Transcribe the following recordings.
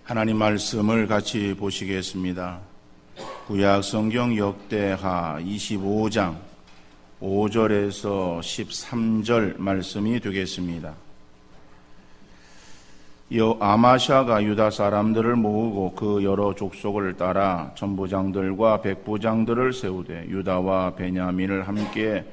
하나님 말씀을 같이 보시겠습니다. 구약 성경 역대하 25장 5절에서 13절 말씀이 되겠습니다. 아마샤가 유다 사람들을 모으고 그 여러 족속을 따라 천부장들과 백부장들을 세우되 유다와 베냐민을 함께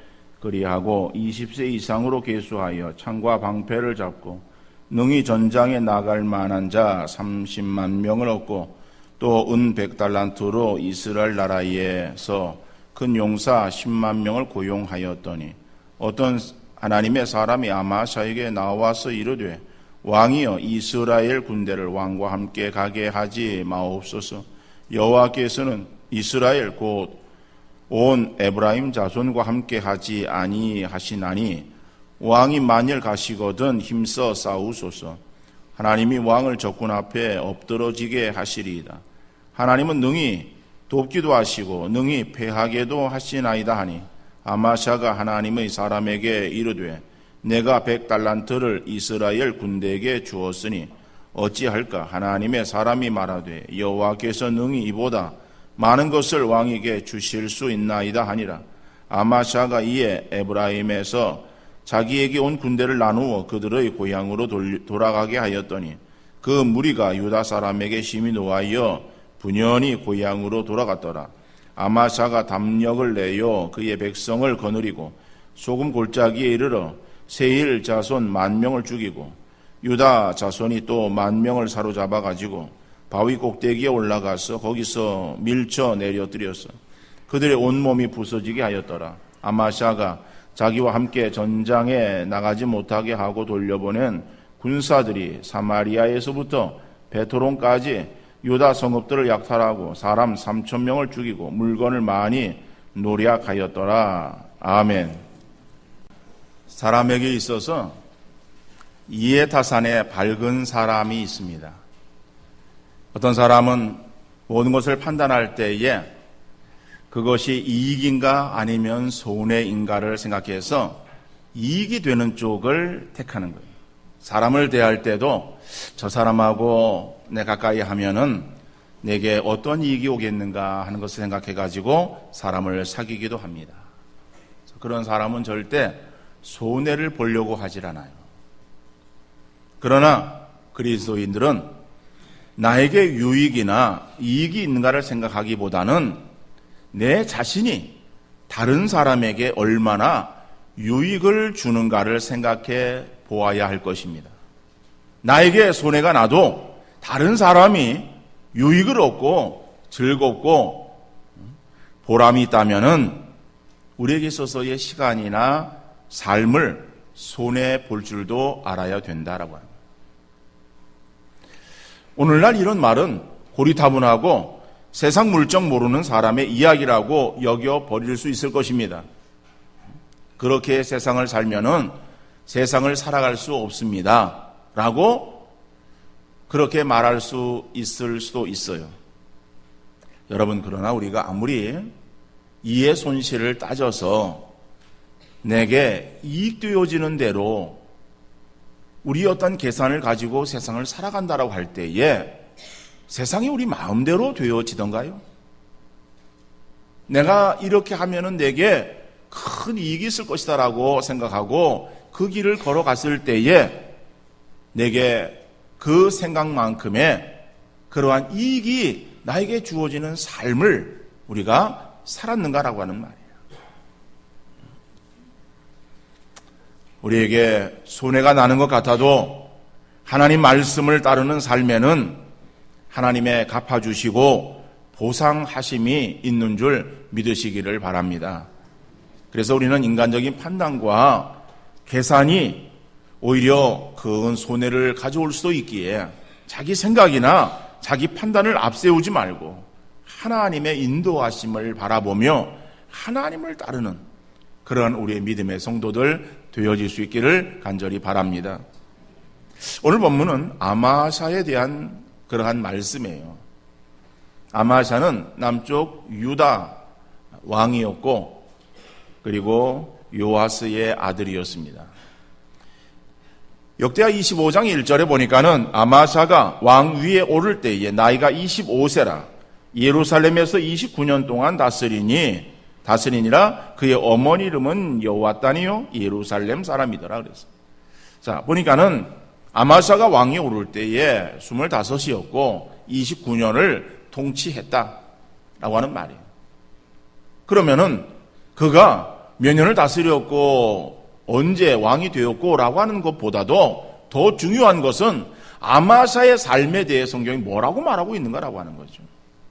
그리하고 20세 이상으로 계수하여 창과 방패를 잡고 능히 전장에 나갈 만한 자 30만 명을 얻고 또 은 100달란트로 이스라엘 나라에서 큰 용사 10만 명을 고용하였더니 어떤 하나님의 사람이 아마샤에게 나와서 이르되 왕이여 이스라엘 군대를 왕과 함께 가게 하지 마옵소서. 여호와께서는 이스라엘 곧 온 에브라임 자손과 함께 하지 아니하시나니 왕이 만일 가시거든 힘써 싸우소서. 하나님이 왕을 적군 앞에 엎드러지게 하시리이다. 하나님은 능히 돕기도 하시고 능히 패하게도 하시나이다 하니 아마샤가 하나님의 사람에게 이르되 내가 100달란트를 이스라엘 군대에게 주었으니 어찌할까? 하나님의 사람이 말하되 여호와께서 능히 이보다 많은 것을 왕에게 주실 수 있나이다 하니라. 아마샤가 이에 에브라임에서 자기에게 온 군대를 나누어 그들의 고향으로 돌아가게 하였더니 그 무리가 유다 사람에게 심히 노하여 분연히 고향으로 돌아갔더라. 아마샤가 담력을 내어 그의 백성을 거느리고 소금 골짜기에 이르러 세일 자손 10,000명을 죽이고 유다 자손이 또 10,000명을 사로잡아 가지고 바위 꼭대기에 올라가서 거기서 밀쳐 내려뜨렸어. 그들의 온몸이 부서지게 하였더라. 아마샤가 자기와 함께 전장에 나가지 못하게 하고 돌려보낸 군사들이 사마리아에서부터 베토론까지 유다 성읍들을 약탈하고 사람 3,000명을 죽이고 물건을 많이 노략하였더라. 아멘. 사람에게 있어서 이해타산에 밝은 사람이 있습니다. 어떤 사람은 모든 것을 판단할 때에 그것이 이익인가 아니면 손해인가를 생각해서 이익이 되는 쪽을 택하는 거예요. 사람을 대할 때도 저 사람하고 내 가까이 하면은 내게 어떤 이익이 오겠는가 하는 것을 생각해가지고 사람을 사귀기도 합니다. 그런 사람은 절대 손해를 보려고 하질 않아요. 그러나 그리스도인들은 나에게 유익이나 이익이 있는가를 생각하기보다는 내 자신이 다른 사람에게 얼마나 유익을 주는가를 생각해 보아야 할 것입니다. 나에게 손해가 나도 다른 사람이 유익을 얻고 즐겁고 보람이 있다면은 우리에게 있어서의 시간이나 삶을 손해 볼 줄도 알아야 된다라고 합니다. 오늘날 이런 말은 고리타분하고 세상 물정 모르는 사람의 이야기라고 여겨 버릴 수 있을 것입니다. 그렇게 세상을 살면은 세상을 살아갈 수 없습니다. 라고 그렇게 말할 수 있을 수도 있어요. 여러분, 그러나 우리가 아무리 이해 손실을 따져서 내게 이익되어지는 대로 우리 어떤 계산을 가지고 세상을 살아간다라고 할 때에 세상이 우리 마음대로 되어지던가요? 내가 이렇게 하면은 내게 큰 이익이 있을 것이다라고 생각하고 그 길을 걸어갔을 때에 내게 그 생각만큼의 그러한 이익이 나에게 주어지는 삶을 우리가 살았는가라고 하는 말이에요. 우리에게 손해가 나는 것 같아도 하나님 말씀을 따르는 삶에는 하나님의 갚아주시고 보상하심이 있는 줄 믿으시기를 바랍니다. 그래서 우리는 인간적인 판단과 계산이 오히려 큰 손해를 가져올 수도 있기에 자기 생각이나 자기 판단을 앞세우지 말고 하나님의 인도하심을 바라보며 하나님을 따르는 그런 우리의 믿음의 성도들 되어질 수 있기를 간절히 바랍니다. 오늘 본문은 아마샤에 대한 그러한 말씀이에요. 아마샤는 남쪽 유다 왕이었고 그리고 요아스의 아들이었습니다. 역대하 25장 1절에 보니까는 아마샤가 왕 위에 오를 때에 나이가 25세라 예루살렘에서 29년 동안 다스리니라 그의 어머니 이름은 여호와단이요 예루살렘 사람이더라 그랬어요. 자, 보니까는 아마샤가 왕이 오를 때에 25이었고 29년을 통치했다라고 하는 말이에요. 그러면은 그가 몇 년을 다스렸고 언제 왕이 되었고라고 하는 것보다도 더 중요한 것은 아마샤의 삶에 대해 성경이 뭐라고 말하고 있는가라고 하는 거죠.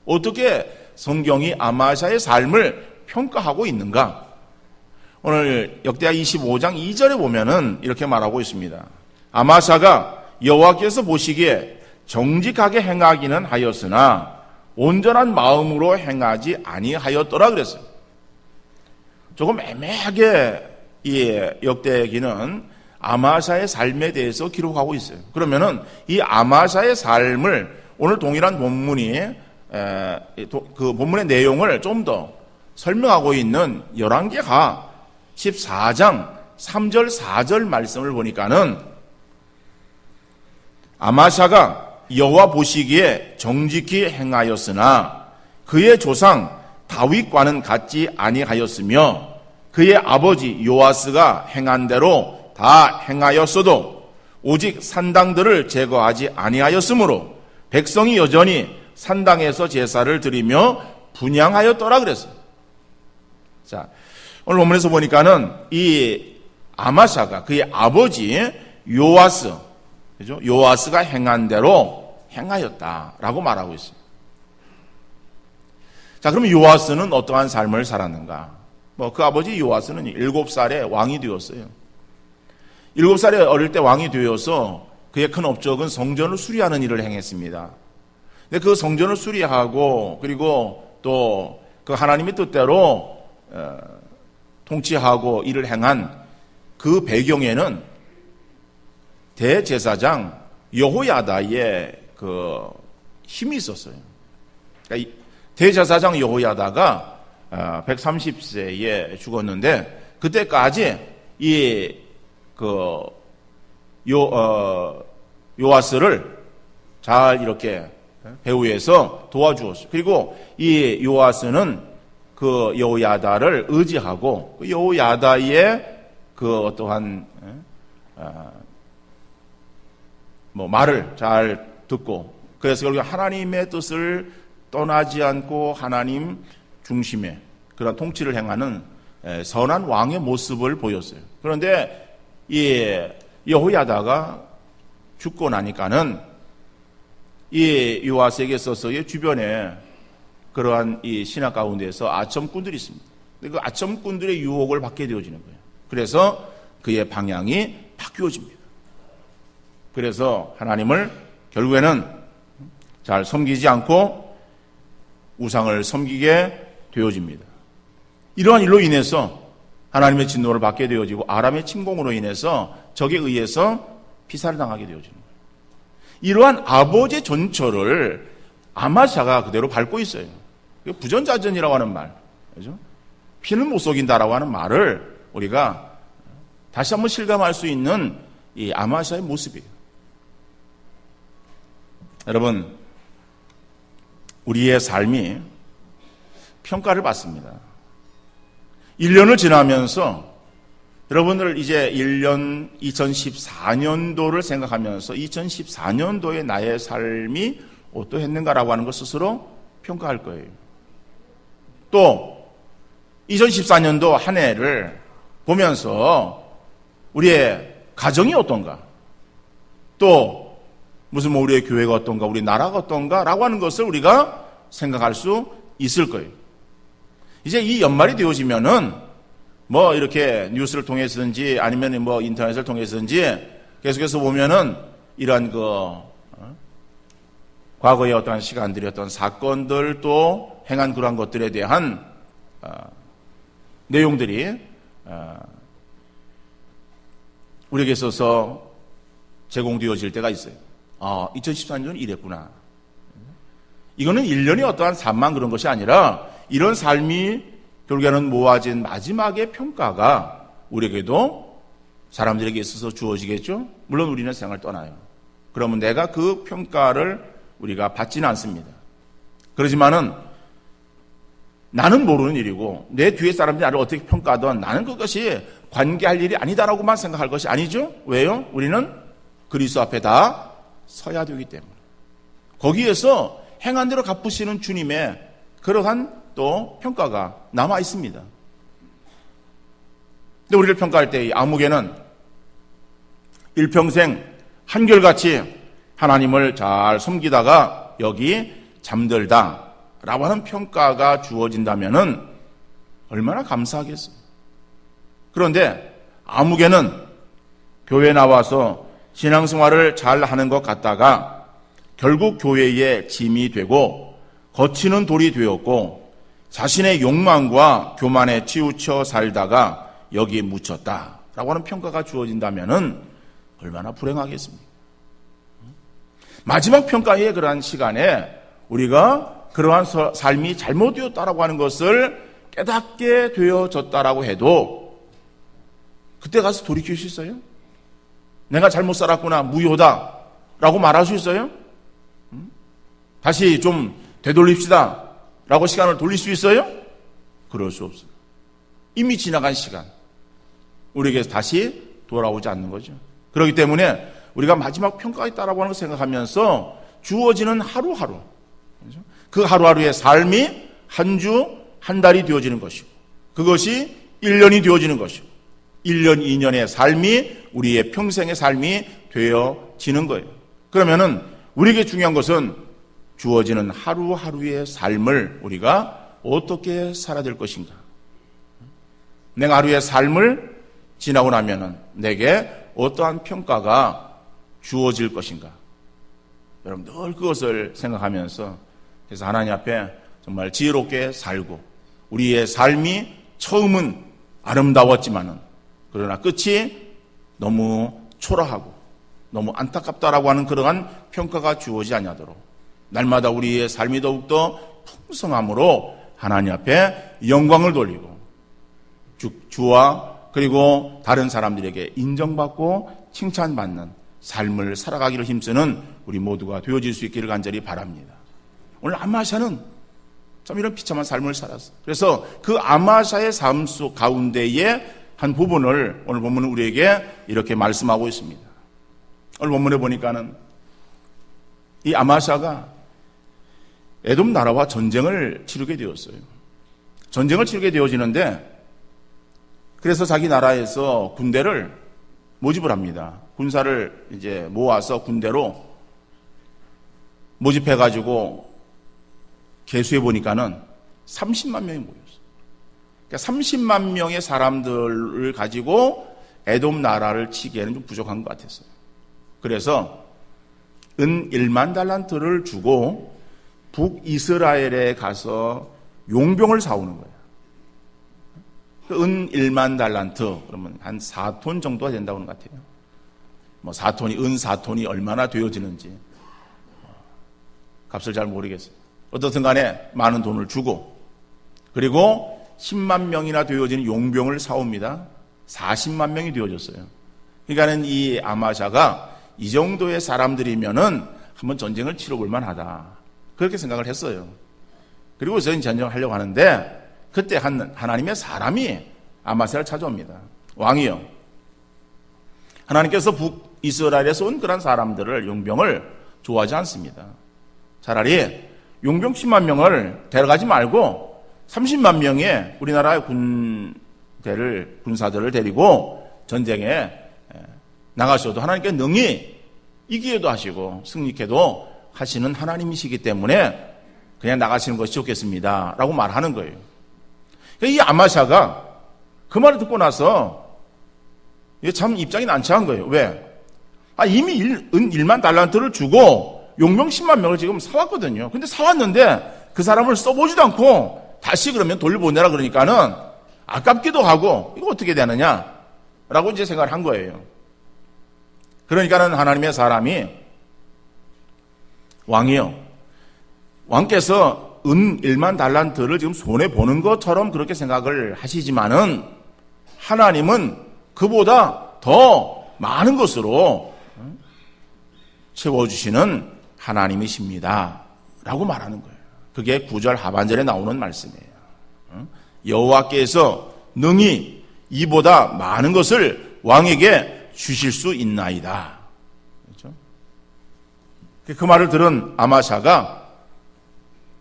어떻게 성경이 아마샤의 삶을 평가하고 있는가? 오늘 역대하 25장 2절에 보면은 이렇게 말하고 있습니다. 아마샤가 여호와께서 보시기에 정직하게 행하기는 하였으나 온전한 마음으로 행하지 아니하였더라 그랬어요. 조금 애매하게 이 역대기는 아마샤의 삶에 대해서 기록하고 있어요. 그러면은 이 아마샤의 삶을 오늘 동일한 본문이 그 본문의 내용을 좀 더 설명하고 있는 열왕기하 14장 3절 4절 말씀을 보니까는 아마샤가 여호와 보시기에 정직히 행하였으나 그의 조상 다윗과는 같지 아니하였으며 그의 아버지 요아스가 행한 대로 다 행하였어도 오직 산당들을 제거하지 아니하였으므로 백성이 여전히 산당에서 제사를 드리며 분향하였더라 그랬어요. 자, 오늘 본문에서 보니까는 이 아마샤가 그의 아버지 요아스, 그죠? 요아스가 행한 대로 행하였다라고 말하고 있어요. 자, 그럼 요아스는 어떠한 삶을 살았는가? 그 아버지 요아스는 7살에 왕이 되었어요. 7살에 어릴 때 왕이 되어서 그의 큰 업적은 성전을 수리하는 일을 행했습니다. 근데 그 성전을 수리하고 그리고 또 그 하나님의 뜻대로 통치하고 일을 행한 그 배경에는 대제사장 여호야다의 그 힘이 있었어요. 그러니까 대제사장 여호야다가 130세에 죽었는데 그때까지 요아스를 잘 이렇게 배후에서 도와주었어요. 그리고 이 요아스는 그 여호야다를 의지하고 그 여호야다의 그 어떠한 말을 잘 듣고 그래서 결국 하나님의 뜻을 떠나지 않고 하나님 중심의 그런 통치를 행하는 선한 왕의 모습을 보였어요. 그런데 이 여호야다가 죽고 나니까는 이 요아스에게 있어서의 주변에 그러한 이 신하 가운데에서 아첨꾼들이 있습니다. 그 아첨꾼들의 유혹을 받게 되어지는 거예요. 그래서 그의 방향이 바뀌어집니다. 그래서 하나님을 결국에는 잘 섬기지 않고 우상을 섬기게 되어집니다. 이러한 일로 인해서 하나님의 진노를 받게 되어지고 아람의 침공으로 인해서 적에 의해서 피살을 당하게 되어지는 거예요. 이러한 아버지의 전철을 아마샤가 그대로 밟고 있어요. 부전자전이라고 하는 말, 그죠? 피는 못 속인다라고 하는 말을 우리가 다시 한번 실감할 수 있는 이 아마샤의 모습이에요. 여러분, 우리의 삶이 평가를 받습니다. 1년을 지나면서 여러분들 이제 1년 2014년도를 생각하면서 2014년도의 나의 삶이 어떠했는가라고 하는 것 스스로 평가할 거예요. 또 2014년도 한 해를 보면서 우리의 가정이 어떤가, 또 무슨 우리의 교회가 어떤가, 우리 나라가 어떤가라고 하는 것을 우리가 생각할 수 있을 거예요. 이제 이 연말이 되어지면은 이렇게 뉴스를 통해서든지 아니면 인터넷을 통해서든지 계속해서 보면은 이러한 과거의 어떤 시간들의 어떤 사건들 또 행한 그러한 것들에 대한 내용들이 우리에게 있어서 제공되어질 때가 있어요. 2014년은 이랬구나. 이거는 1년이 어떠한 삶만 그런 것이 아니라 이런 삶이 결국에는 모아진 마지막의 평가가 우리에게도 사람들에게 있어서 주어지겠죠? 물론 우리는 세상을 떠나요. 그러면 내가 그 평가를 우리가 받지는 않습니다. 그렇지만은 나는 모르는 일이고 내 뒤에 사람들이 나를 어떻게 평가하든 나는 그것이 관계할 일이 아니다라고만 생각할 것이 아니죠. 왜요? 우리는 그리스도 앞에 다 서야 되기 때문에. 거기에서 행한 대로 갚으시는 주님의 그러한 또 평가가 남아 있습니다. 근데 우리를 평가할 때 이 아무개는 일평생 한결같이 하나님을 잘 섬기다가 여기 잠들다라고 하는 평가가 주어진다면은 얼마나 감사하겠어요. 그런데 아무개는 교회 나와서 신앙생활을 잘 하는 것 같다가 결국 교회의 짐이 되고 거치는 돌이 되었고 자신의 욕망과 교만에 치우쳐 살다가 여기에 묻혔다라고 하는 평가가 주어진다면은 얼마나 불행하겠습니까? 마지막 평가의 그러한 시간에 우리가 그러한 삶이 잘못되었다라고 하는 것을 깨닫게 되어졌다라고 해도 그때 가서 돌이킬 수 있어요? 내가 잘못 살았구나, 무효다라고 말할 수 있어요? 다시 좀 되돌립시다 라고 시간을 돌릴 수 있어요? 그럴 수 없어요. 이미 지나간 시간 우리에게서 다시 돌아오지 않는 거죠. 그렇기 때문에 우리가 마지막 평가가 있다라고 하는 걸 생각하면서 주어지는 하루하루, 그 하루하루의 삶이 한 주, 한 달이 되어지는 것이고 그것이 1년이 되어지는 것이고 1년, 2년의 삶이 우리의 평생의 삶이 되어지는 거예요. 그러면은 우리에게 중요한 것은 주어지는 하루하루의 삶을 우리가 어떻게 살아야 될 것인가. 내가 하루의 삶을 지나고 나면은 내게 어떠한 평가가 주어질 것인가. 여러분 늘 그것을 생각하면서 그래서 하나님 앞에 정말 지혜롭게 살고 우리의 삶이 처음은 아름다웠지만은 그러나 끝이 너무 초라하고 너무 안타깝다라고 하는 그러한 평가가 주어지지 아니하도록 날마다 우리의 삶이 더욱더 풍성함으로 하나님 앞에 영광을 돌리고 주와 그리고 다른 사람들에게 인정받고 칭찬받는 삶을 살아가기를 힘쓰는 우리 모두가 되어질 수 있기를 간절히 바랍니다. 오늘 아마샤는 참 이런 비참한 삶을 살았어요. 그래서 그 아마샤의 삶 속 가운데에 한 부분을 오늘 본문은 우리에게 이렇게 말씀하고 있습니다. 오늘 본문에 보니까는 이 아마샤가 에돔 나라와 전쟁을 치르게 되었어요. 전쟁을 치르게 되어지는데 그래서 자기 나라에서 군대를 모집을 합니다. 군사를 이제 모아서 군대로 모집해가지고 계수해 보니까는 30만 명이 모였어요. 그러니까 30만 명의 사람들을 가지고 에돔 나라를 치기에는 좀 부족한 것 같았어요. 그래서 은 1만 달란트를 주고 북이스라엘에 가서 용병을 사오는 거예요. 은 1만 달란트, 그러면 한 4톤 정도가 된다고 하는 것 같아요. 뭐 4톤이, 은 4톤이 얼마나 되어지는지 값을 잘 모르겠어요. 어떻든 간에 많은 돈을 주고 그리고 10만 명이나 되어지는 용병을 사옵니다. 40만 명이 되어졌어요. 그러니까는 이 아마샤가 이 정도의 사람들이면은 한번 전쟁을 치러볼 만하다. 그렇게 생각을 했어요. 그리고 저는 전쟁을 하려고 하는데 그때 하나님의 사람이 아마샤를 찾아옵니다. 왕이요. 하나님께서 북이스라엘에서 온 그런 사람들을 용병을 좋아하지 않습니다. 차라리 용병 10만 명을 데려가지 말고 30만 명의 우리나라의 군사들을 데리고 전쟁에 나가셔도 하나님께 능히 이기게도 하시고 승리케도 하시는 하나님이시기 때문에 그냥 나가시는 것이 좋겠습니다 라고 말하는 거예요. 이 아마샤가 그 말을 듣고 나서 참 입장이 난처한 거예요. 왜? 이미 1만 달란트를 주고 용병 10만 명을 지금 사왔거든요. 근데 사왔는데 그 사람을 써보지도 않고 다시 그러면 돌려보내라 그러니까는 아깝기도 하고 이거 어떻게 되느냐 라고 이제 생각을 한 거예요. 그러니까는 하나님의 사람이 왕이요. 왕께서 은 1만 달란트를 지금 손해보는 것처럼 그렇게 생각을 하시지만은 하나님은 그보다 더 많은 것으로 채워주시는 하나님이십니다 라고 말하는 거예요. 그게 9절 하반절에 나오는 말씀이에요. 여호와께서 능히 이보다 많은 것을 왕에게 주실 수 있나이다. 그렇죠? 그 말을 들은 아마샤가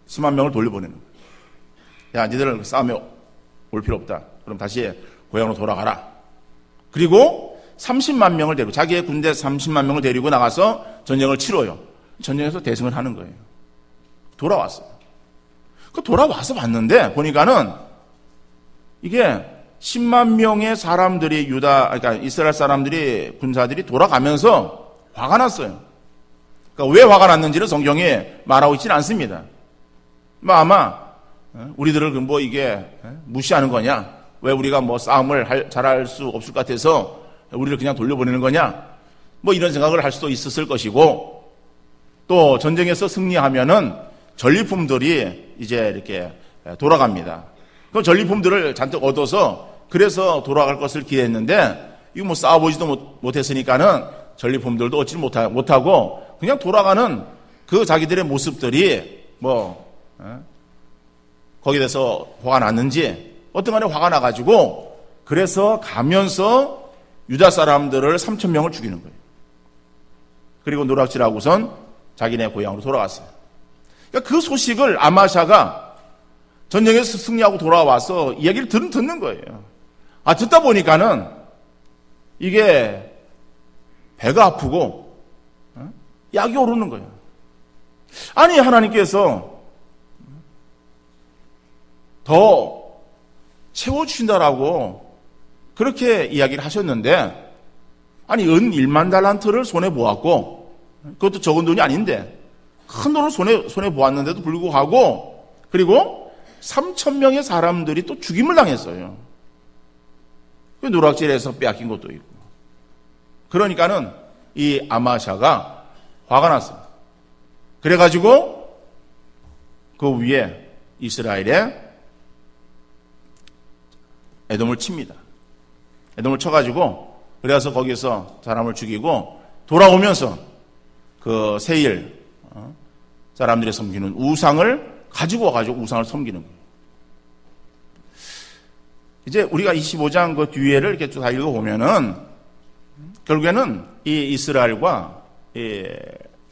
수만 명을 돌려보내는 거예요. 야, 니들은 싸움에 올 필요 없다. 그럼 다시 고향으로 돌아가라. 그리고 30만 명을 데리고, 자기의 군대 30만 명을 데리고 나가서 전쟁을 치러요. 전쟁에서 대승을 하는 거예요. 돌아왔어요. 그 돌아와서 봤는데 보니까는 이게 10만 명의 사람들이 그러니까 이스라엘 사람들이, 군사들이 돌아가면서 화가 났어요. 그러니까 왜 화가 났는지는 성경에 말하고 있지는 않습니다. 아마 우리들을 뭐 이게 무시하는 거냐? 왜 우리가 뭐 싸움을 잘할 수 없을 것 같아서 우리를 그냥 돌려보내는 거냐? 뭐 이런 생각을 할 수도 있었을 것이고, 또 전쟁에서 승리하면은 전리품들이 이제 이렇게 돌아갑니다. 그럼 전리품들을 잔뜩 얻어서 그래서 돌아갈 것을 기대했는데, 이거 뭐 싸워보지도 못했으니까는 전리품들도 얻지 못하고 그냥 돌아가는 그 자기들의 모습들이 거기에 대해서 화가 났는지 어떤 간에 화가 나가지고, 그래서 가면서 유다 사람들을 3,000명을 죽이는 거예요. 그리고 노략질하고선 자기네 고향으로 돌아갔어요. 그러니까 그 소식을 아마샤가 전쟁에서 승리하고 돌아와서 이야기를 듣는 거예요. 듣다 보니까는 이게 배가 아프고 약이 오르는 거예요. 아니, 하나님께서 더 채워주신다라고 그렇게 이야기를 하셨는데, 아니, 은 1만 달란트를 손에 보았고, 그것도 적은 돈이 아닌데 큰 돈을 손에 보았는데도 불구하고, 그리고 3,000명의 사람들이 또 죽임을 당했어요. 노략질에서 빼앗긴 것도 있고. 그러니까는 이 아마샤가 화가 났어요. 그래가지고 그 위에 이스라엘에 에돔을 칩니다. 에돔을 쳐가지고, 그래서 거기서 사람을 죽이고 돌아오면서 그 세일 사람들이 섬기는 우상을 가지고 와가지고 우상을 섬기는 거예요. 이제 우리가 25장 그 뒤에를 이렇게 쭉 다 읽어보면은 결국에는 이 이스라엘과 이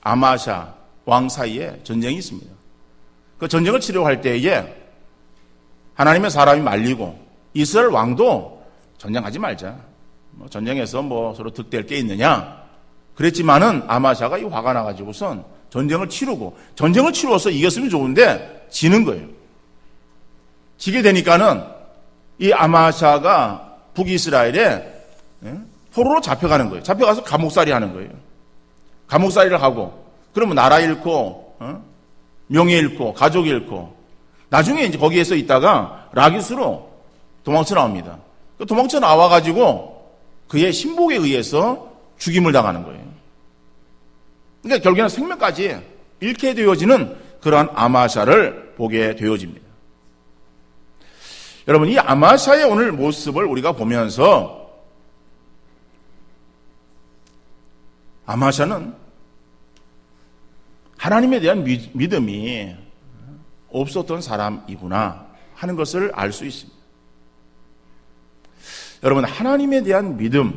아마샤 왕 사이에 전쟁이 있습니다. 그 전쟁을 치료할 때에 하나님의 사람이 말리고, 이스라엘 왕도 전쟁하지 말자, 전쟁에서 서로 득될 게 있느냐 그랬지만은 아마샤가 이 화가 나가지고선 전쟁을 치러서 이겼으면 좋은데 지는 거예요. 지게 되니까는 이 아마샤가 북이스라엘에 포로로 잡혀가는 거예요. 잡혀가서 감옥살이 하는 거예요. 감옥살이를 하고, 그러면 나라 잃고, 명예 잃고, 가족 잃고, 나중에 이제 거기에서 있다가 라기스로 도망쳐 나옵니다. 도망쳐 나와가지고 그의 신복에 의해서 죽임을 당하는 거예요. 그러니까 결국에는 생명까지 잃게 되어지는 그러한 아마샤를 보게 되어집니다. 여러분, 이 아마샤의 오늘 모습을 우리가 보면서, 아마샤는 하나님에 대한 믿음이 없었던 사람이구나 하는 것을 알 수 있습니다. 여러분, 하나님에 대한 믿음이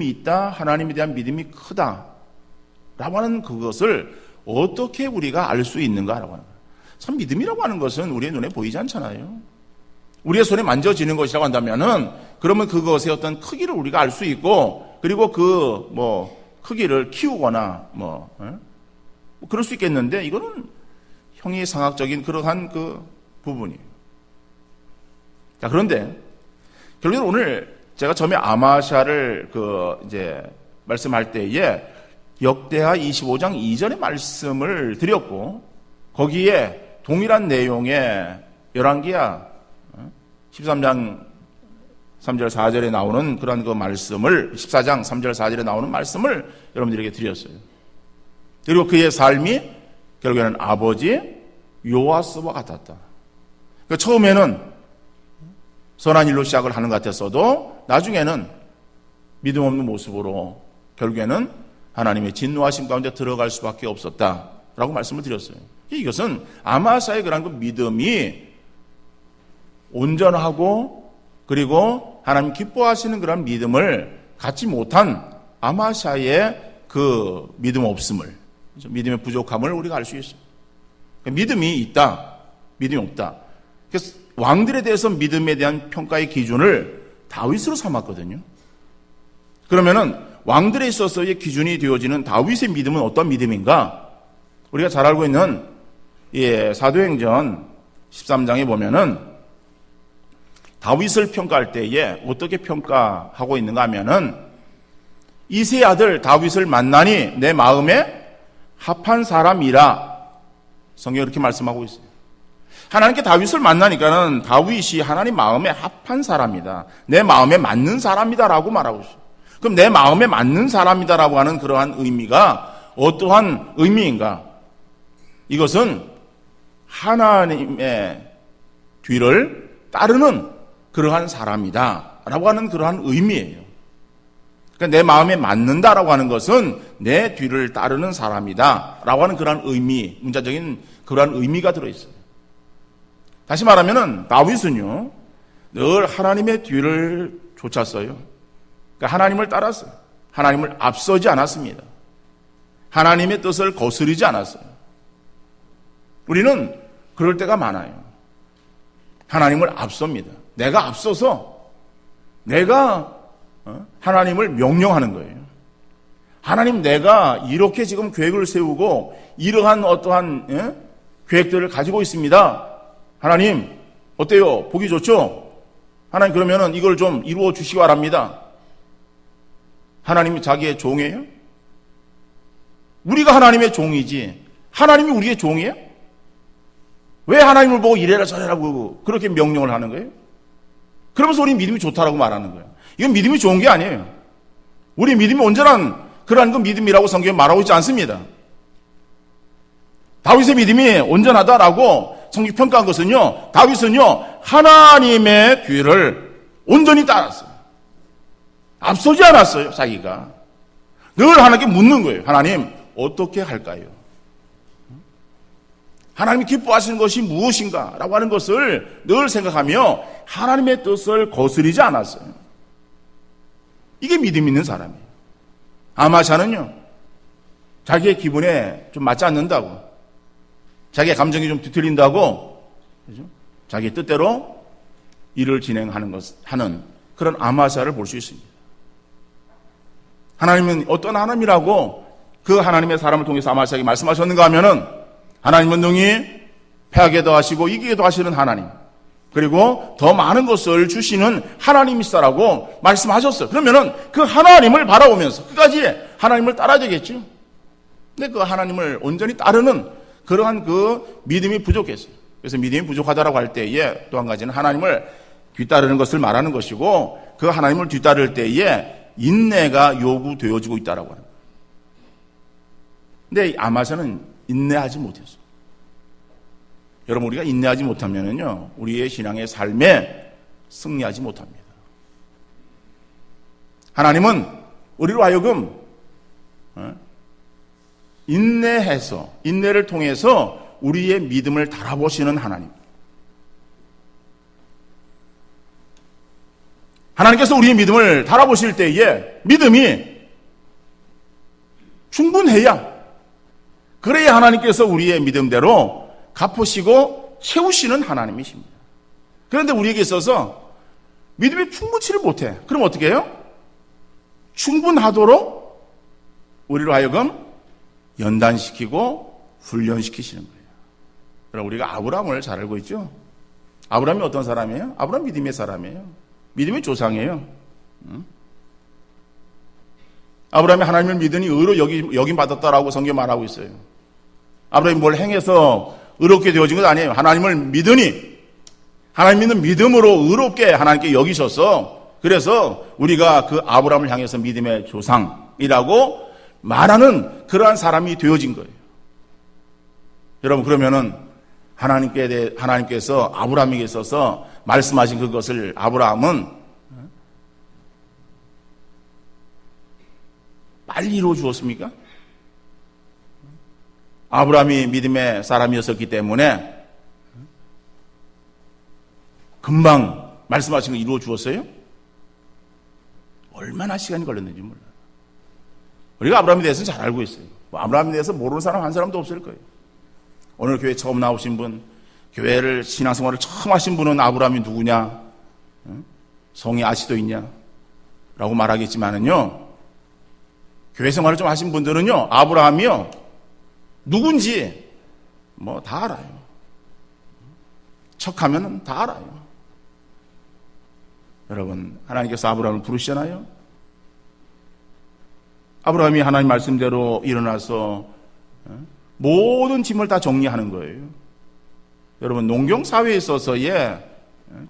있다, 하나님에 대한 믿음이 크다 라고 하는 그것을 어떻게 우리가 알 수 있는가라고 하는 거예요. 참, 믿음이라고 하는 것은 우리의 눈에 보이지 않잖아요. 우리의 손에 만져지는 것이라고 한다면은, 그러면 그것의 어떤 크기를 우리가 알 수 있고, 그리고 크기를 키우거나 그럴 수 있겠는데, 이거는 형이상학적인 그러한 그 부분이에요. 자, 그런데 결국은 오늘 제가 처음에 아마샤를 이제 말씀할 때에 역대하 25장 2절의 말씀을 드렸고, 거기에 동일한 내용의 열왕기하 13장 3절 4절에 나오는 그런 그 말씀을, 14장 3절 4절에 나오는 말씀을 여러분들에게 드렸어요. 그리고 그의 삶이 결국에는 아버지 요아스와 같았다. 그러니까 처음에는 선한 일로 시작을 하는 것 같았어도 나중에는 믿음 없는 모습으로 결국에는 하나님의 진노하심 가운데 들어갈 수밖에 없었다라고 말씀을 드렸어요. 이것은 아마사의 그런 그 믿음이 온전하고 그리고 하나님 기뻐하시는 그런 믿음을 갖지 못한 아마샤의 그 믿음 없음을, 믿음의 부족함을 우리가 알 수 있어요. 믿음이 있다, 믿음이 없다. 그래서 왕들에 대해서 믿음에 대한 평가의 기준을 다윗으로 삼았거든요. 그러면은 왕들에 있어서의 기준이 되어지는 다윗의 믿음은 어떤 믿음인가? 우리가 잘 알고 있는 사도행전 13장에 보면은 다윗을 평가할 때에 어떻게 평가하고 있는가 하면은 이새의 아들 다윗을 만나니 내 마음에 합한 사람이라 성경이 그렇게 말씀하고 있어요. 하나님께 다윗을 만나니까는 다윗이 하나님 마음에 합한 사람이다. 내 마음에 맞는 사람이다라고 말하고 있어요. 그럼 내 마음에 맞는 사람이다라고 하는 그러한 의미가 어떠한 의미인가? 이것은 하나님의 뒤를 따르는 그러한 사람이다라고 하는 그러한 의미예요. 그러니까 내 마음에 맞는다라고 하는 것은 내 뒤를 따르는 사람이다라고 하는 그러한 의미, 문자적인 그러한 의미가 들어있어요. 다시 말하면은 다윗은요 늘 하나님의 뒤를 쫓았어요. 그러니까 하나님을 따랐어요. 하나님을 앞서지 않았습니다. 하나님의 뜻을 거스르지 않았어요. 우리는 그럴 때가 많아요. 하나님을 앞섭니다. 내가 앞서서 내가 하나님을 명령하는 거예요. 하나님, 내가 이렇게 지금 계획을 세우고 이러한 어떠한 계획들을 가지고 있습니다. 하나님 어때요? 보기 좋죠? 하나님 그러면은 이걸 좀 이루어 주시기 바랍니다. 하나님이 자기의 종이에요? 우리가 하나님의 종이지 하나님이 우리의 종이에요? 왜 하나님을 보고 이래라 저래라고 그렇게 명령을 하는 거예요? 그러면서 우리 믿음이 좋다라고 말하는 거예요. 이건 믿음이 좋은 게 아니에요. 우리 믿음이 온전한 그러한 그 믿음이라고 성경에 말하고 있지 않습니다. 다윗의 믿음이 온전하다라고 성경이 평가한 것은요, 다윗은요 하나님의 뒤를 온전히 따랐어요. 앞서지 않았어요. 자기가 늘 하나님께 묻는 거예요. 하나님 어떻게 할까요? 하나님이 기뻐하시는 것이 무엇인가? 라고 하는 것을 늘 생각하며 하나님의 뜻을 거스르지 않았어요. 이게 믿음 있는 사람이에요. 아마샤는요 자기의 기분에 좀 맞지 않는다고, 자기의 감정이 좀 뒤틀린다고, 그죠? 자기의 뜻대로 일을 진행하는 하는 그런 아마샤를 볼 수 있습니다. 하나님은 어떤 하나님이라고 그 하나님의 사람을 통해서 아마샤에게 말씀하셨는가 하면은 하나님은 능히 패하게도 하시고 이기게도 하시는 하나님, 그리고 더 많은 것을 주시는 하나님이시다라고 말씀하셨어요. 그러면은 그 하나님을 바라보면서 끝까지 하나님을 따라야 되겠죠. 근데 그 하나님을 온전히 따르는 그러한 그 믿음이 부족했어요. 그래서 믿음이 부족하다라고 할 때에 또 한 가지는 하나님을 뒤따르는 것을 말하는 것이고, 그 하나님을 뒤따를 때에 인내가 요구되어지고 있다라고 하는 거예요. 근데 아마샤는 인내하지 못했어요. 여러분, 우리가 인내하지 못하면은요, 우리의 신앙의 삶에 승리하지 못합니다. 하나님은 우리로 하여금 인내를 통해서 우리의 믿음을 달아보시는 하나님. 하나님께서 우리의 믿음을 달아보실 때에 믿음이 충분해야, 그래야 하나님께서 우리의 믿음대로 갚으시고 채우시는 하나님이십니다. 그런데 우리에게 있어서 믿음이 충분치를 못해. 그럼 어떻게 해요? 충분하도록 우리로 하여금 연단시키고 훈련시키시는 거예요. 그럼 우리가 아브라함을 잘 알고 있죠? 아브라함이 어떤 사람이에요? 아브라함 믿음의 사람이에요. 믿음의 조상이에요. 아브라함이 하나님을 믿으니 의로 여김받았다라고 성경에 말하고 있어요. 아브라함이 뭘 행해서 의롭게 되어진 것 아니에요. 하나님을 믿으니, 하나님 믿는 믿음으로 의롭게 하나님께 여기셔서, 그래서 우리가 그 아브라함을 향해서 믿음의 조상이라고 말하는 그러한 사람이 되어진 거예요. 여러분, 그러면은 하나님께서 아브라함에게 있어서 말씀하신 그것을 아브라함은 빨리 이루어 주었습니까? 아브라함이 믿음의 사람이었었기 때문에 금방 말씀하신 거 이루어 주었어요? 얼마나 시간이 걸렸는지 몰라요. 우리가 아브라함에 대해서는 잘 알고 있어요. 아브라함에 대해서 모르는 사람 한 사람도 없을 거예요. 오늘 교회 처음 나오신 분, 교회를 신앙생활을 처음 하신 분은 아브라함이 누구냐? 성이 아시도 있냐? 라고 말하겠지만은요, 교회 생활을 좀 하신 분들은요, 아브라함이요, 누군지 뭐 다 알아요. 척하면 다 알아요. 여러분, 하나님께서 아브라함을 부르시잖아요. 아브라함이 하나님 말씀대로 일어나서 모든 짐을 다 정리하는 거예요. 여러분, 농경 사회에 있어서의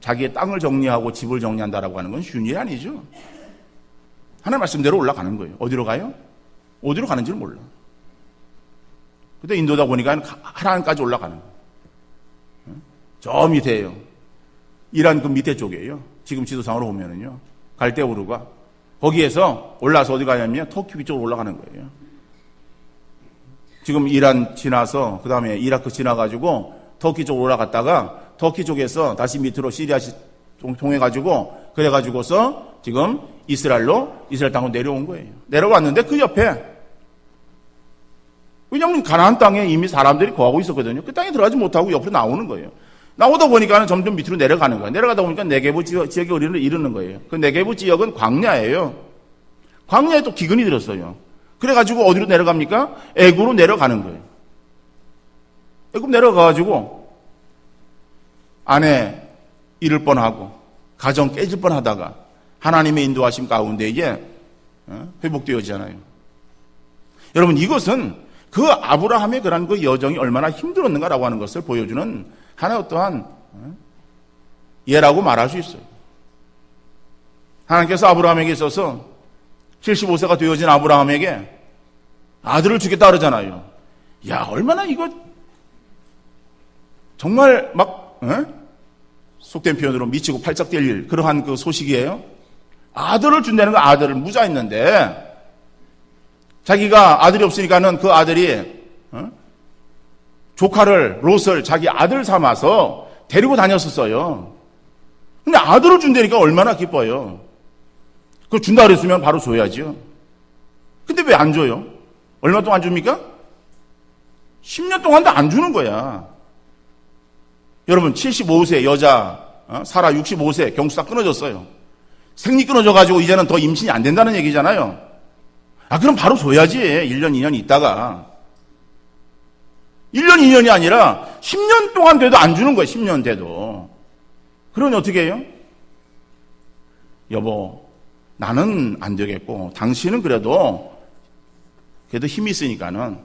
자기의 땅을 정리하고 집을 정리한다라고 하는 건 쉬운 일이 아니죠. 하나님 말씀대로 올라가는 거예요. 어디로 가요? 어디로 가는지를 몰라. 근데 인도다 보니까 하나님까지 올라가는 거예요. 저 밑에요. 이란 그 밑에 쪽이에요. 지금 지도상으로 보면은요. 갈대우르가 거기에서 올라서 어디 가냐면 터키 위쪽으로 올라가는 거예요. 지금 이란 지나서 그 다음에 이라크 지나가지고 터키 쪽으로 올라갔다가 터키 쪽에서 다시 밑으로 시리아 통해가지고 그래가지고서 지금 이스라엘 땅으로 내려온 거예요. 내려왔는데 그 옆에, 왜냐하면 가나안 땅에 이미 사람들이 거하고 있었거든요. 그 땅에 들어가지 못하고 옆으로 나오는 거예요. 나오다 보니까 점점 밑으로 내려가는 거예요. 내려가다 보니까 네게부 지역에 이르는 거예요. 그 네게부 지역은 광야예요. 광야에 또 기근이 들었어요. 그래가지고 어디로 내려갑니까? 애굽으로 내려가는 거예요. 애굽 내려가가지고 아내 잃을 뻔하고 가정 깨질 뻔하다가 하나님의 인도하심 가운데 이게 회복되어지잖아요. 여러분, 이것은 그 아브라함의 그런 그 여정이 얼마나 힘들었는가라고 하는 것을 보여주는 하나의 어떠한 예라고 말할 수 있어요. 하나님께서 아브라함에게 있어서 75세가 되어진 아브라함에게 아들을 주겠다 그러잖아요. 야, 얼마나 이거 정말 막 속된 표현으로 미치고 팔짝 뛸 그러한 그 소식이에요. 아들을 준다는 거, 아들을 무자했는데 자기가 아들이 없으니까는 그 아들이 조카를 롯을 자기 아들 삼아서 데리고 다녔었어요. 근데 아들을 준다니까 얼마나 기뻐요. 그거 준다 그랬으면 바로 줘야죠. 근데 왜 안 줘요? 얼마 동안 줍니까? 10년 동안도 안 주는 거야. 여러분, 75세 여자 사라 65세 경수가 끊어졌어요. 생리 끊어져가지고 이제는 더 임신이 안 된다는 얘기잖아요. 그럼 바로 줘야지. 1년 2년 있다가. 1년 2년이 아니라 10년 동안 돼도 안 주는 거예요. 10년 돼도. 그러니 어떻게 해요? 여보, 나는 안 되겠고 당신은 그래도 힘이 있으니까는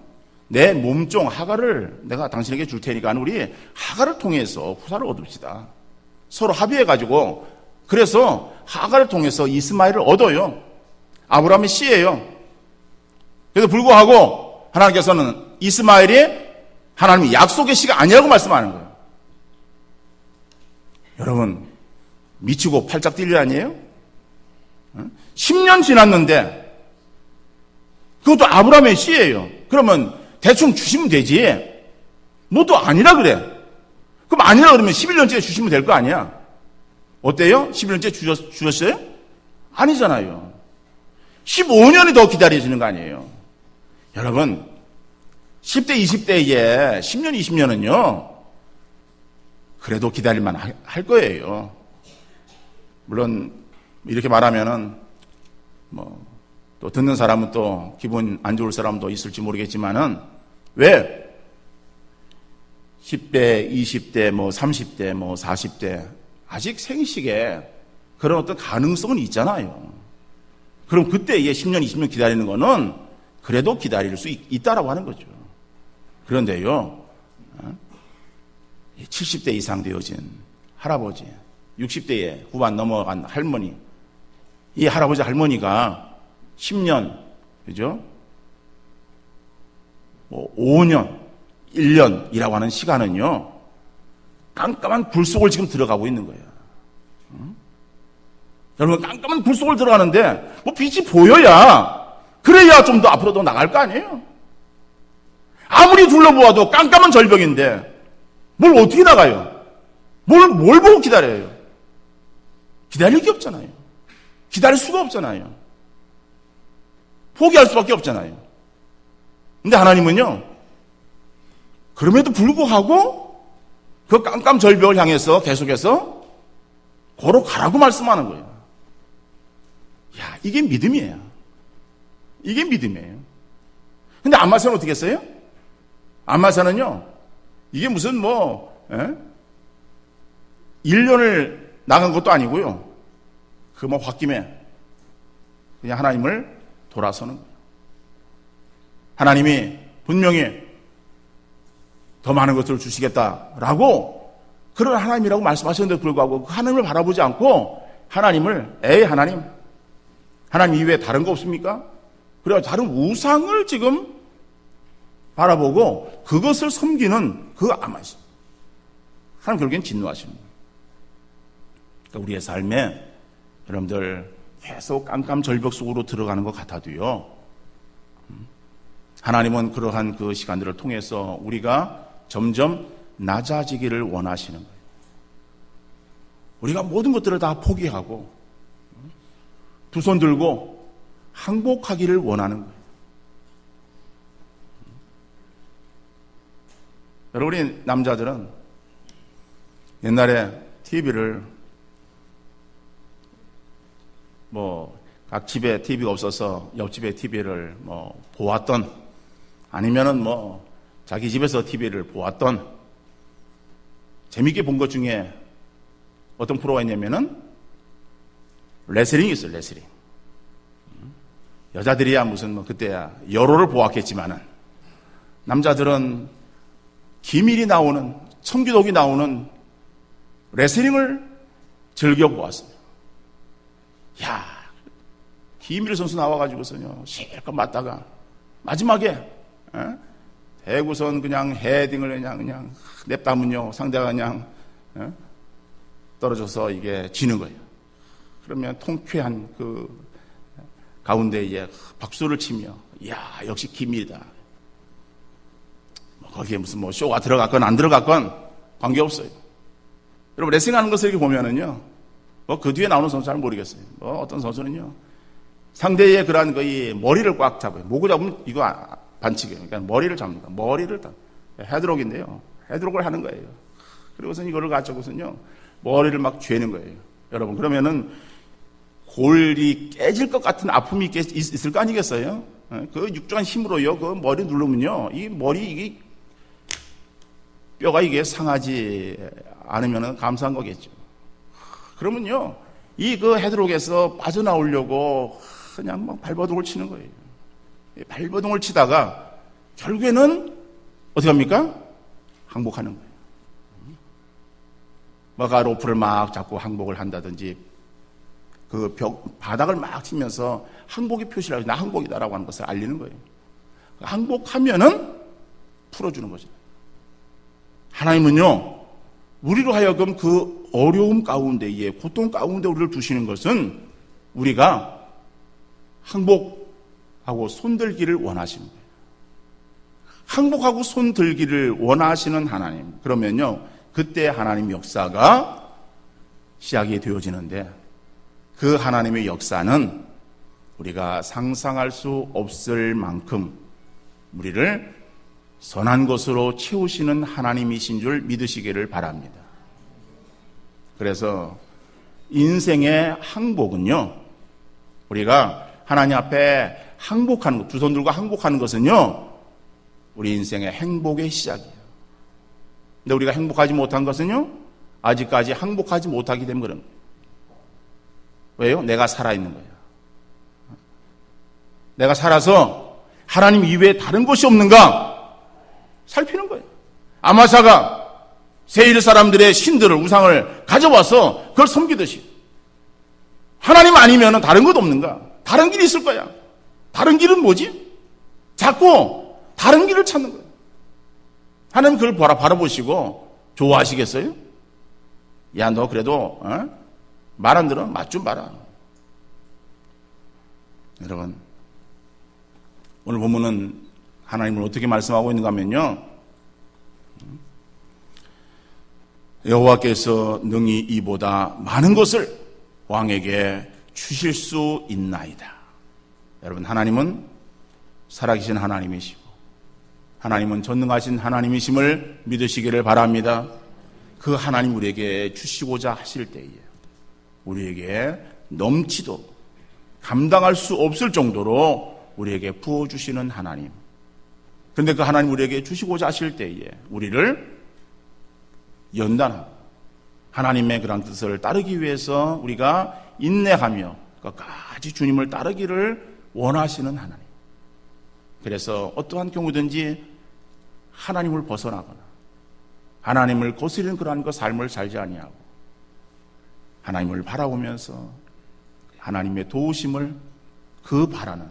내 몸종 하갈을 내가 당신에게 줄 테니까 우리 하갈을 통해서 후사를 얻읍시다. 서로 합의해가지고 그래서 하갈을 통해서 이스마엘을 얻어요. 아브라함의 씨예요. 그래도 불구하고 하나님께서는 이스마엘이 하나님의 약속의 씨가 아니라고 말씀하는 거예요. 여러분, 미치고 팔짝 뛸 일 아니에요? 10년 지났는데 그것도 아브라함의 씨예요. 그러면 대충 주시면 되지. 뭐 또 아니라 그래. 그럼 아니라 그러면 11년째 주시면 될 거 아니야. 어때요? 11년째 주셨어요? 아니잖아요. 15년이 더 기다려지는 거 아니에요. 여러분, 10대, 20대에 10년, 20년은요, 그래도 기다릴만 할 거예요. 물론, 이렇게 말하면은, 또 듣는 사람은 또 기분 안 좋을 사람도 있을지 모르겠지만은, 왜? 10대, 20대, 30대, 40대, 아직 생식에 그런 어떤 가능성은 있잖아요. 그럼 그때 10년, 20년 기다리는 거는 그래도 기다릴 수 있다라고 하는 거죠. 그런데요, 70대 이상 되어진 할아버지, 60대에 후반 넘어간 할머니, 이 할아버지 할머니가 10년, 그죠? 5년, 1년이라고 하는 시간은요, 깜깜한 굴 속을 지금 들어가고 있는 거예요. 여러분, 깜깜한 굴 속을 들어가는데, 빛이 보여야 그래야 좀 더 앞으로 더 나갈 거 아니에요? 아무리 둘러보아도 깜깜한 절벽인데 뭘 어떻게 나가요? 뭘 보고 기다려요? 기다릴 게 없잖아요. 기다릴 수가 없잖아요. 포기할 수밖에 없잖아요. 근데 하나님은요, 그럼에도 불구하고 그 깜깜 절벽을 향해서 계속해서 걸어가라고 말씀하는 거예요. 야, 이게 믿음이에요. 이게 믿음이에요. 근데 암마사는 어떻게 했어요? 암마사는요, 이게 무슨 1년을 나간 것도 아니고요. 그 홧김에 그냥 하나님을 돌아서는 거예요. 하나님이 분명히 더 많은 것들을 주시겠다라고 그런 하나님이라고 말씀하셨는데도 불구하고 그 하나님을 바라보지 않고 하나님을 하나님 이외에 다른 거 없습니까? 그래서 다른 우상을 지금 바라보고 그것을 섬기는 그 아마시. 하나님 결국엔 진노하시는 거예요. 그러니까 우리의 삶에 여러분들 계속 깜깜 절벽 속으로 들어가는 것 같아도요. 하나님은 그러한 그 시간들을 통해서 우리가 점점 낮아지기를 원하시는 거예요. 우리가 모든 것들을 다 포기하고 두 손 들고 항복하기를 원하는 거예요. 여러분, 우리 남자들은 옛날에 TV를 각 집에 TV가 없어서 옆집에 TV를 보았던, 아니면은 자기 집에서 TV를 보았던, 재밌게 본 것 중에 어떤 프로가 있냐면은 레슬링이 있어요. 레슬링. 여자들이야 무슨 그때야 여로를 보았겠지만은 남자들은 기밀이 나오는, 청기독이 나오는 레슬링을 즐겨 보았습니다. 야, 김일 선수 나와가지고서요 실컷 맞다가 마지막에 대구선 그냥 헤딩을 그냥 냅다면요 상대가 그냥 떨어져서 이게 지는 거예요. 그러면 통쾌한 그 가운데에 박수를 치며, 이야, 역시 김일이다. 거기에 무슨 쇼가 들어갔건 안 들어갔건 관계없어요. 여러분, 레슬링 하는 것을 이렇게 보면은요, 그 뒤에 나오는 선수 잘 모르겠어요. 어떤 선수는요, 상대의 그러한 거의 머리를 꽉 잡아요. 목을 잡으면 이거 반칙이에요. 그러니까 머리를 잡는다. 머리를 헤드록인데요. 헤드록을 하는 거예요. 그리고서 이거를 가지고서는요, 머리를 막 죄는 거예요. 여러분, 그러면은 골이 깨질 것 같은 아픔이 있을 거 아니겠어요? 그 육중한 힘으로요, 그 머리 누르면요, 이 머리, 이게 뼈가 이게 상하지 않으면 감사한 거겠죠. 그러면요, 이 그 헤드록에서 빠져나오려고 그냥 막 발버둥을 치는 거예요. 발버둥을 치다가 결국에는 어떻게 합니까? 항복하는 거예요. 뭐가 로프를 막 잡고 항복을 한다든지, 그 바닥을 막 치면서 항복의 표시라고, 나 항복이다라고 하는 것을 알리는 거예요. 항복하면은 풀어주는 거죠. 하나님은요, 우리로 하여금 그 어려움 가운데에, 고통 가운데 우리를 두시는 것은 우리가 항복하고 손들기를 원하시는 거예요. 항복하고 손들기를 원하시는 하나님. 그러면요, 그때 하나님 역사가 시작이 되어지는데, 그 하나님의 역사는 우리가 상상할 수 없을 만큼 우리를 선한 것으로 채우시는 하나님이신 줄 믿으시기를 바랍니다. 그래서 인생의 항복은요, 우리가 하나님 앞에 항복하는 것, 두 손 들고 항복하는 것은요, 우리 인생의 행복의 시작이에요. 근데 우리가 행복하지 못한 것은요, 아직까지 항복하지 못하기 때문에 그런 거예요. 왜요? 내가 살아있는 거예요. 내가 살아서 하나님 이외에 다른 것이 없는가 살피는 거예요. 아마사가 세일 사람들의 신들을, 우상을 가져와서 그걸 섬기듯이, 하나님 아니면 다른 것 없는가? 다른 길이 있을 거야. 다른 길은 뭐지? 자꾸 다른 길을 찾는 거예요. 하나님 그걸 바라보시고 좋아하시겠어요? 야, 너 그래도 말 안 들어? 맛 좀 봐라. 여러분, 오늘 본문은 하나님을 어떻게 말씀하고 있는가 하면요, 여호와께서 능히 이보다 많은 것을 왕에게 주실 수 있나이다. 여러분, 하나님은 살아계신 하나님이시고 하나님은 전능하신 하나님이심을 믿으시기를 바랍니다. 그 하나님 우리에게 주시고자 하실 때에 우리에게 넘치도록 감당할 수 없을 정도로 우리에게 부어주시는 하나님. 그런데 그 하나님 우리에게 주시고자 하실 때에 우리를 연단하고 하나님의 그런 뜻을 따르기 위해서 우리가 인내하며 끝까지 주님을 따르기를 원하시는 하나님. 그래서 어떠한 경우든지 하나님을 벗어나거나 하나님을 거스리는 그러한 그 삶을 살지 아니하고 하나님을 바라보면서 하나님의 도우심을 그 바라는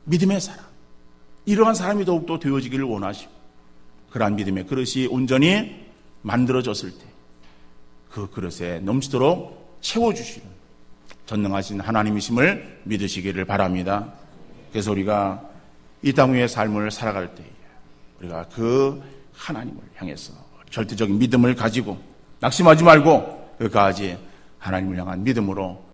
믿음의 사람, 이러한 사람이 더욱더 되어지기를 원하시고 그러한 믿음의 그릇이 온전히 만들어졌을 때 그 그릇에 넘치도록 채워주시는 전능하신 하나님이심을 믿으시기를 바랍니다. 그래서 우리가 이 땅 위의 삶을 살아갈 때에 우리가 그 하나님을 향해서 절대적인 믿음을 가지고 낙심하지 말고 끝까지 하나님을 향한 믿음으로